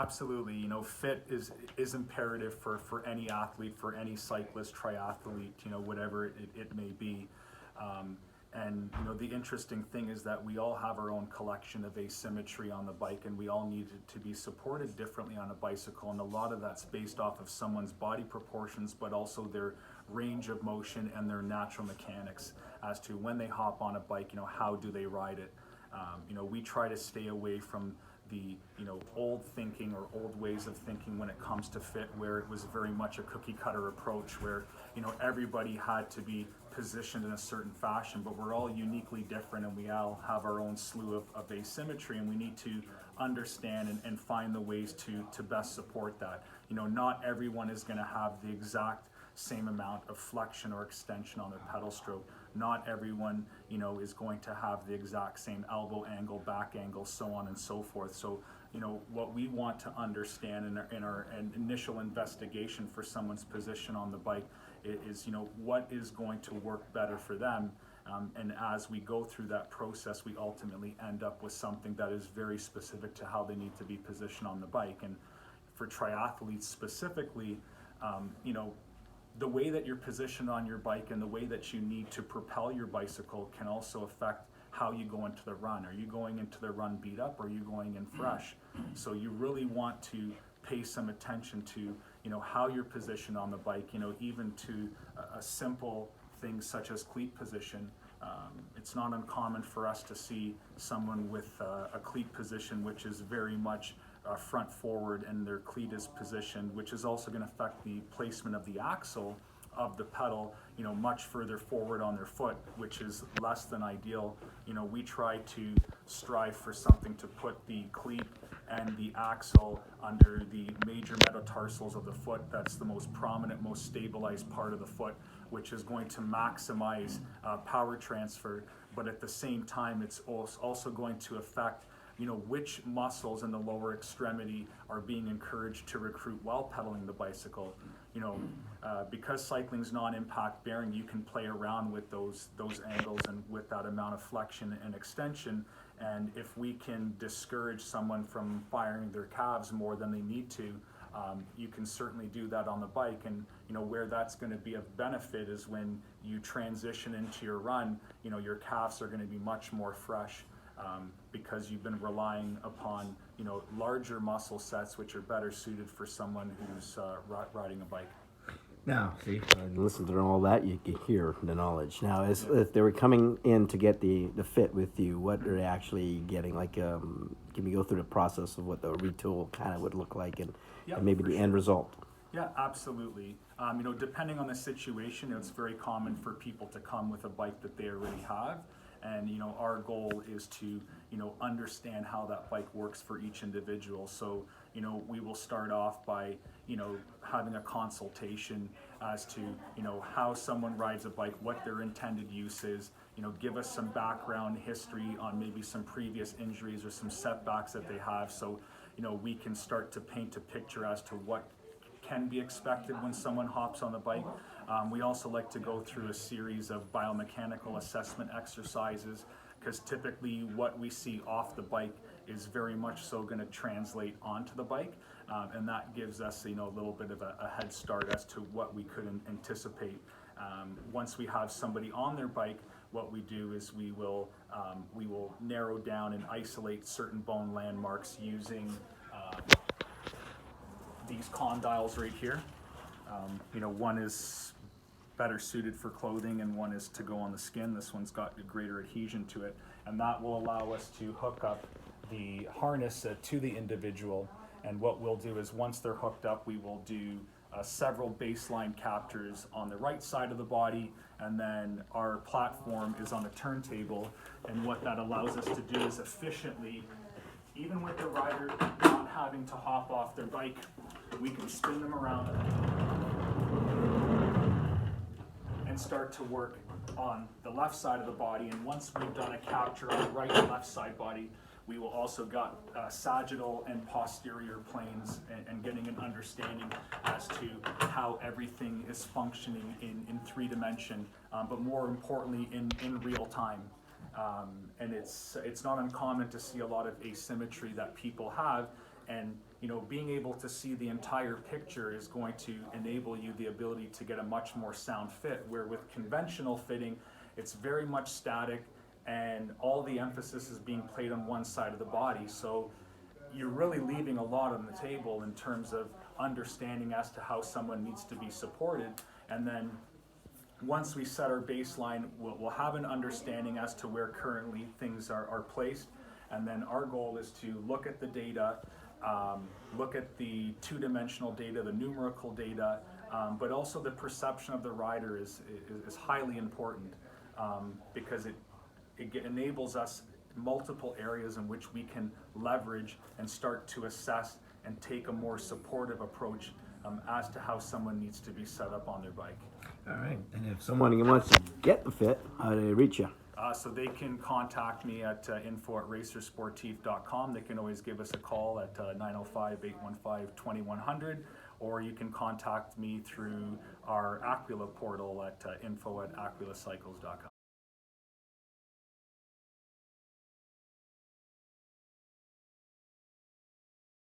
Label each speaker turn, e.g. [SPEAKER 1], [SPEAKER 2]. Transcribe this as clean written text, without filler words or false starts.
[SPEAKER 1] Absolutely. You know, fit is imperative for any athlete, for any cyclist, triathlete, you know, whatever it may be. And you know, the interesting thing is that we all have our own collection of asymmetry on the bike, and we all need to be supported differently on a bicycle. And a lot of that's based off of someone's body proportions, but also their range of motion and their natural mechanics as to when they hop on a bike, you know, how do they ride it. You know, we try to stay away from the, you know, old thinking or old ways of thinking when it comes to fit, where it was very much a cookie cutter approach where, you know, everybody had to be positioned in a certain fashion, but we're all uniquely different and we all have our own slew of asymmetry, and we need to understand and find the ways to best support that. You know, not everyone is going to have the exact same amount of flexion or extension on their pedal stroke. Not everyone, you know, is going to have the exact same elbow angle, back angle, so on and so forth. So, you know, what we want to understand in our initial investigation for someone's position on the bike is, you know, what is going to work better for them. And as we go through that process, we ultimately end up with something that is very specific to how they need to be positioned on the bike. And for triathletes specifically, you know, the way that you're positioned on your bike and the way that you need to propel your bicycle can also affect how you go into the run. Are you going into the run beat up, or are you going in fresh? So you really want to pay some attention to, you know, how you're positioned on the bike, you know, even to a simple things such as cleat position. It's not uncommon for us to see someone with a cleat position which is very much front forward, and their cleat is positioned, which is also going to affect the placement of the axle of the pedal, you know, much further forward on their foot, which is less than ideal. You know, we try to strive for something to put the cleat and the axle under the major metatarsals of the foot. That's the most prominent, most stabilized part of the foot, which is going to maximize power transfer, but at the same time it's also going to affect, you know, which muscles in the lower extremity are being encouraged to recruit while pedaling the bicycle. You know, because cycling's non-impact bearing, you can play around with those angles and with that amount of flexion and extension. And if we can discourage someone from firing their calves more than they need to, you can certainly do that on the bike. And you know, where that's going to be of benefit is when you transition into your run, you know, your calves are going to be much more fresh. Because you've been relying upon, you know, larger muscle sets which are better suited for someone who's riding a bike.
[SPEAKER 2] Now, see, listen to all that, you can hear the knowledge. Now, if they were coming in to get the fit with you, what are they actually getting? Like, can we go through the process of what the retool kind of would look like, and maybe the end result?
[SPEAKER 1] Yeah, absolutely. You know, depending on the situation, it's very common for people to come with a bike that they already have. And, you know, our goal is to, you know, understand how that bike works for each individual. So, you know, we will start off by, you know, having a consultation as to, you know, how someone rides a bike, what their intended use is, you know, give us some background history on maybe some previous injuries or some setbacks that they have. So, you know, we can start to paint a picture as to what can be expected when someone hops on the bike. We also like to go through a series of biomechanical assessment exercises, because typically what we see off the bike is very much so going to translate onto the bike, and that gives us, you know, a little bit of a head start as to what we could anticipate. Once we have somebody on their bike, what we do is we will narrow down and isolate certain bone landmarks using these condyles right here. You know, one is better suited for clothing and one is to go on the skin. This one's got a greater adhesion to it, and that will allow us to hook up the harness to the individual. And what we'll do is, once they're hooked up, we will do several baseline captures on the right side of the body, and then our platform is on a turntable. And what that allows us to do is efficiently, even with the rider not having to hop off their bike, we can spin them around and start to work on the left side of the body. And once we've done a capture on the right and left side body, we will also got sagittal and posterior planes, and getting an understanding as to how everything is functioning in 3D, but more importantly in real time. And it's not uncommon to see a lot of asymmetry that people have, and you know, being able to see the entire picture is going to enable you the ability to get a much more sound fit, where with conventional fitting, it's very much static and all the emphasis is being played on one side of the body. So you're really leaving a lot on the table in terms of understanding as to how someone needs to be supported. And then once we set our baseline, we'll have an understanding as to where currently things are placed. And then our goal is to look at the data, look at the two-dimensional data, the numerical data, but also the perception of the rider is highly important, because it enables us multiple areas in which we can leverage and start to assess and take a more supportive approach as to how someone needs to be set up on their bike.
[SPEAKER 2] All right, and if someone wants to get the fit, how do they reach you?
[SPEAKER 1] So they can contact me at info@racersportif.com. They can always give us a call at 905-815-2100, or you can contact me through our Aquila portal at info@aquilacycles.com.